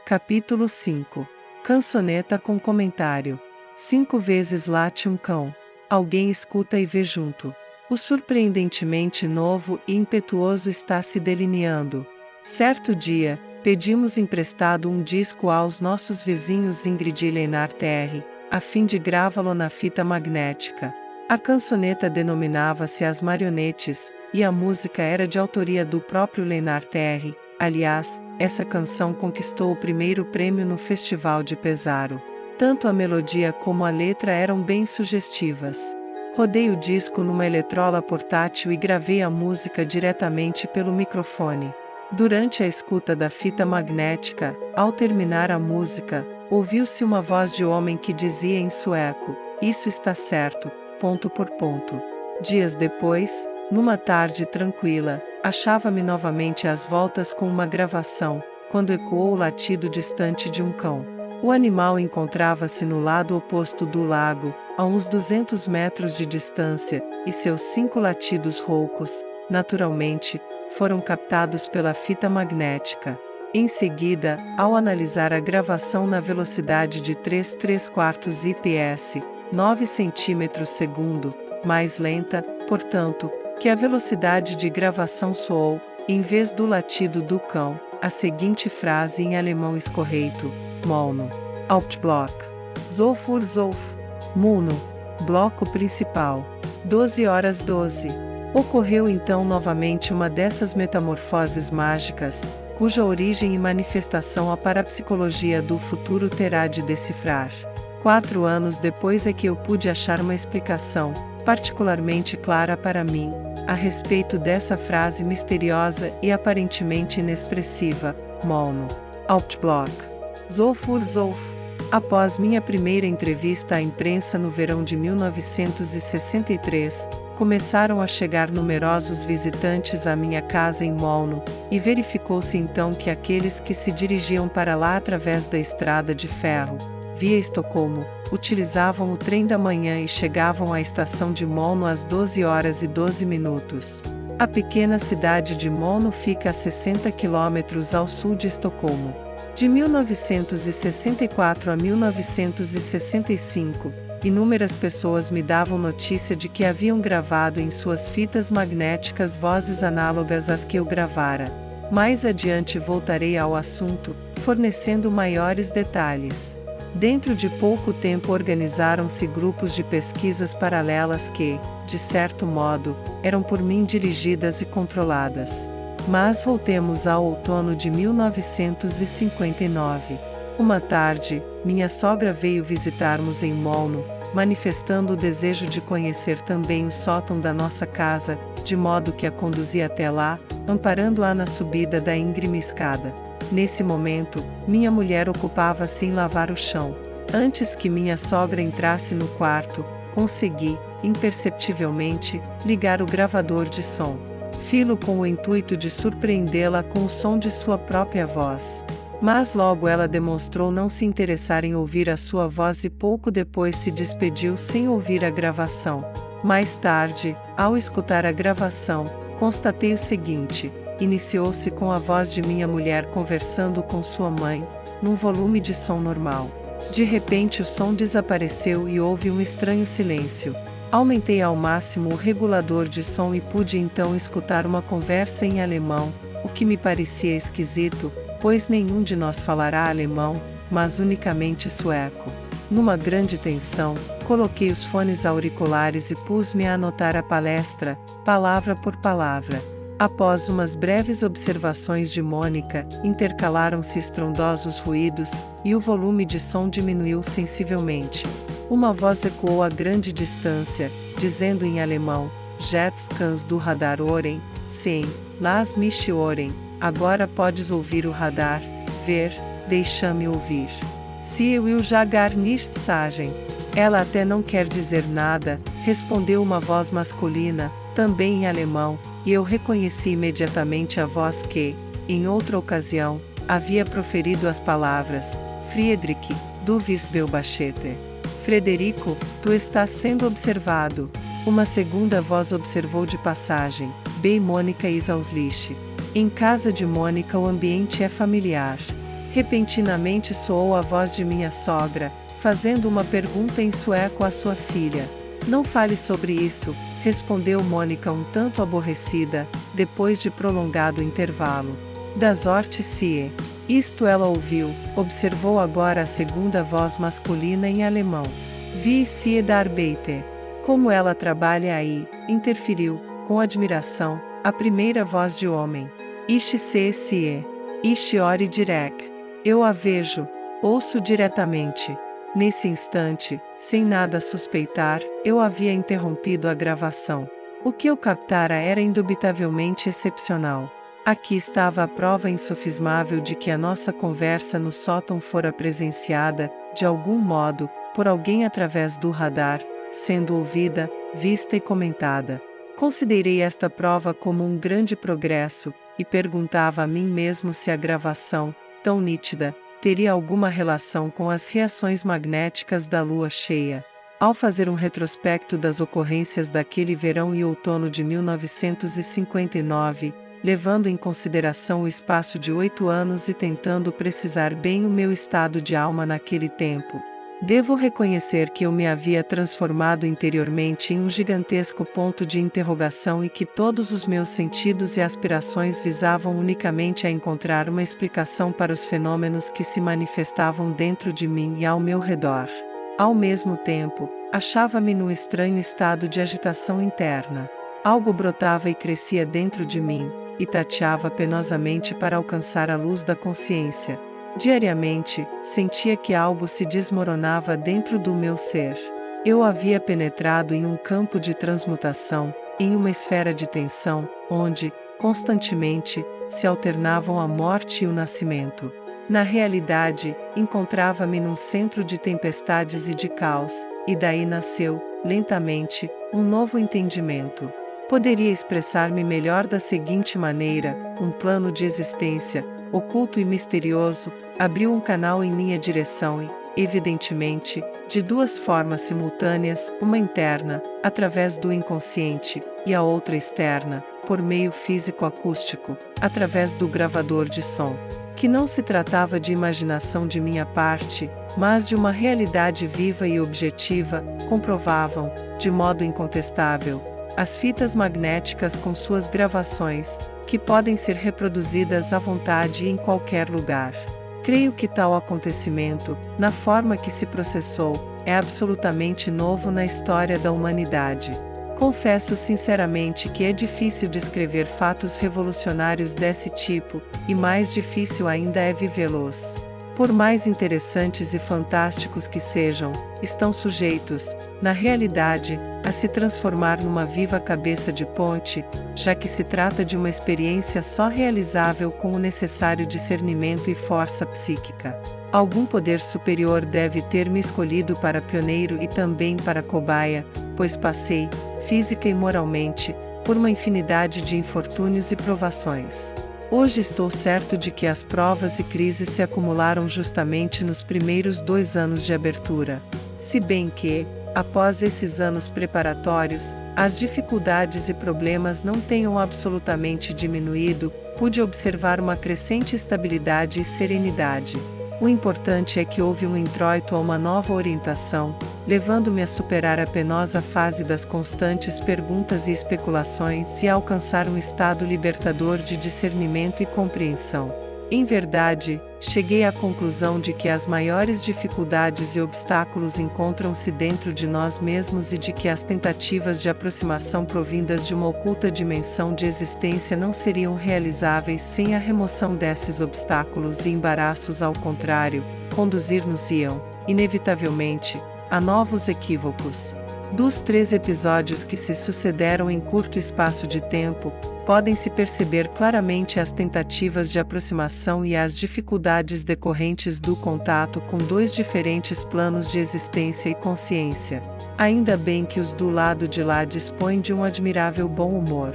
Capítulo 5. Cançoneta com comentário. 5 vezes late um cão. Alguém escuta e vê junto. O surpreendentemente novo e impetuoso está se delineando. Certo dia, pedimos emprestado um disco aos nossos vizinhos Ingrid e Lennart R., a fim de gravá-lo na fita magnética. A cançoneta denominava-se As Marionetes, e a música era de autoria do próprio Lennart R. Aliás, essa canção conquistou o primeiro prêmio no Festival de Pesaro. Tanto a melodia como a letra eram bem sugestivas. Rodei o disco numa eletrola portátil e gravei a música diretamente pelo microfone. Durante a escuta da fita magnética, ao terminar a música, ouviu-se uma voz de homem que dizia em sueco: "Isso está certo, ponto por ponto." Dias depois, numa tarde tranquila, achava-me novamente às voltas com uma gravação, quando ecoou o latido distante de um cão. O animal encontrava-se no lado oposto do lago, a uns 200 metros de distância, e seus 5 latidos roucos, naturalmente, foram captados pela fita magnética. Em seguida, ao analisar a gravação na velocidade de 3/4 IPS, 9 cm/segundo, mais lenta, portanto, que a velocidade de gravação soou, em vez do latido do cão, a seguinte frase em alemão escorreito: Mono. Hauptblock. Zolfur Zolf. Mono. Bloco principal. 12h12. Ocorreu então novamente uma dessas metamorfoses mágicas, cuja origem e manifestação a parapsicologia do futuro terá de decifrar. 4 anos depois é que eu pude achar uma explicação, particularmente clara para mim, a respeito dessa frase misteriosa e aparentemente inexpressiva: Mono. Hauptblock. Zolfur Zolf. Após minha primeira entrevista à imprensa no verão de 1963, começaram a chegar numerosos visitantes à minha casa em Molno, e verificou-se então que aqueles que se dirigiam para lá através da estrada de ferro, via Estocolmo, utilizavam o trem da manhã e chegavam à estação de Molno às 12h12. A pequena cidade de Molno fica a 60 quilômetros ao sul de Estocolmo. De 1964 a 1965, inúmeras pessoas me davam notícia de que haviam gravado em suas fitas magnéticas vozes análogas às que eu gravara. Mais adiante voltarei ao assunto, fornecendo maiores detalhes. Dentro de pouco tempo organizaram-se grupos de pesquisas paralelas que, de certo modo, eram por mim dirigidas e controladas. Mas voltemos ao outono de 1959. Uma tarde, minha sogra veio visitar-nos em Molno, manifestando o desejo de conhecer também o sótão da nossa casa, de modo que a conduzi até lá, amparando-a na subida da íngreme escada. Nesse momento, minha mulher ocupava-se em lavar o chão. Antes que minha sogra entrasse no quarto, consegui, imperceptivelmente, ligar o gravador de som. Filo com o intuito de surpreendê-la com o som de sua própria voz. Mas logo ela demonstrou não se interessar em ouvir a sua voz e pouco depois se despediu sem ouvir a gravação. Mais tarde, ao escutar a gravação, constatei o seguinte: iniciou-se com a voz de minha mulher conversando com sua mãe, num volume de som normal. De repente o som desapareceu e houve um estranho silêncio. Aumentei ao máximo o regulador de som e pude então escutar uma conversa em alemão, o que me parecia esquisito, pois nenhum de nós falará alemão, mas unicamente sueco. Numa grande tensão, coloquei os fones auriculares e pus-me a anotar a palestra, palavra por palavra. Após umas breves observações de Mônica, intercalaram-se estrondosos ruídos, e o volume de som diminuiu sensivelmente. Uma voz ecoou a grande distância, dizendo em alemão: Jetzt kannst du Radar hören, sim, lass mich hören. Agora podes ouvir o radar, ver, deixa-me ouvir. Sie will ja gar nichts sagen. Ela até não quer dizer nada, respondeu uma voz masculina, também em alemão, e eu reconheci imediatamente a voz que, em outra ocasião, havia proferido as palavras: Friedrich, du wirst beobachtet. Frederico, tu estás sendo observado. Uma segunda voz observou de passagem: Bei Mônica is auslich. Em casa de Mônica o ambiente é familiar. Repentinamente soou a voz de minha sogra, fazendo uma pergunta em sueco à sua filha. Não fale sobre isso, respondeu Mônica um tanto aborrecida, depois de prolongado intervalo. Das Orte Sie. Isto ela ouviu, observou agora a segunda voz masculina em alemão. Wie Sie da Arbeite. Como ela trabalha aí, interferiu, com admiração, a primeira voz de homem. Ich sehe Sie. Ich höre direkt. Eu a vejo, ouço diretamente. Nesse instante, sem nada suspeitar, eu havia interrompido a gravação. O que eu captara era indubitavelmente excepcional. Aqui estava a prova insofismável de que a nossa conversa no sótão fora presenciada, de algum modo, por alguém através do radar, sendo ouvida, vista e comentada. Considerei esta prova como um grande progresso, e perguntava a mim mesmo se a gravação, tão nítida, teria alguma relação com as reações magnéticas da lua cheia. Ao fazer um retrospecto das ocorrências daquele verão e outono de 1959, levando em consideração o espaço de 8 anos e tentando precisar bem o meu estado de alma naquele tempo, devo reconhecer que eu me havia transformado interiormente em um gigantesco ponto de interrogação e que todos os meus sentidos e aspirações visavam unicamente a encontrar uma explicação para os fenômenos que se manifestavam dentro de mim e ao meu redor. Ao mesmo tempo, achava-me num estranho estado de agitação interna. Algo brotava e crescia dentro de mim, e tateava penosamente para alcançar a luz da consciência. Diariamente, sentia que algo se desmoronava dentro do meu ser. Eu havia penetrado em um campo de transmutação, em uma esfera de tensão, onde, constantemente, se alternavam a morte e o nascimento. Na realidade, encontrava-me num centro de tempestades e de caos, e daí nasceu, lentamente, um novo entendimento. Poderia expressar-me melhor da seguinte maneira: um plano de existência, oculto e misterioso, abriu um canal em minha direção e, evidentemente, de duas formas simultâneas, uma interna, através do inconsciente, e a outra externa, por meio físico-acústico, através do gravador de som. Que não se tratava de imaginação de minha parte, mas de uma realidade viva e objetiva, comprovavam, de modo incontestável, as fitas magnéticas com suas gravações, que podem ser reproduzidas à vontade em qualquer lugar. Creio que tal acontecimento, na forma que se processou, é absolutamente novo na história da humanidade. Confesso sinceramente que é difícil descrever fatos revolucionários desse tipo, e mais difícil ainda é vivê-los. Por mais interessantes e fantásticos que sejam, estão sujeitos, na realidade, a se transformar numa viva cabeça de ponte, já que se trata de uma experiência só realizável com o necessário discernimento e força psíquica. Algum poder superior deve ter me escolhido para pioneiro e também para cobaia, pois passei, física e moralmente, por uma infinidade de infortúnios e provações. Hoje estou certo de que as provas e crises se acumularam justamente nos primeiros 2 anos de abertura. Se bem que, após esses anos preparatórios, as dificuldades e problemas não tenham absolutamente diminuído, pude observar uma crescente estabilidade e serenidade. O importante é que houve um introito a uma nova orientação, levando-me a superar a penosa fase das constantes perguntas e especulações e a alcançar um estado libertador de discernimento e compreensão. Em verdade, cheguei à conclusão de que as maiores dificuldades e obstáculos encontram-se dentro de nós mesmos e de que as tentativas de aproximação provindas de uma oculta dimensão de existência não seriam realizáveis sem a remoção desses obstáculos e embaraços. Ao contrário, conduzir-nos-iam, inevitavelmente, a novos equívocos. Dos 3 episódios que se sucederam em curto espaço de tempo, podem-se perceber claramente as tentativas de aproximação e as dificuldades decorrentes do contato com 2 diferentes planos de existência e consciência. Ainda bem que os do lado de lá dispõem de um admirável bom humor.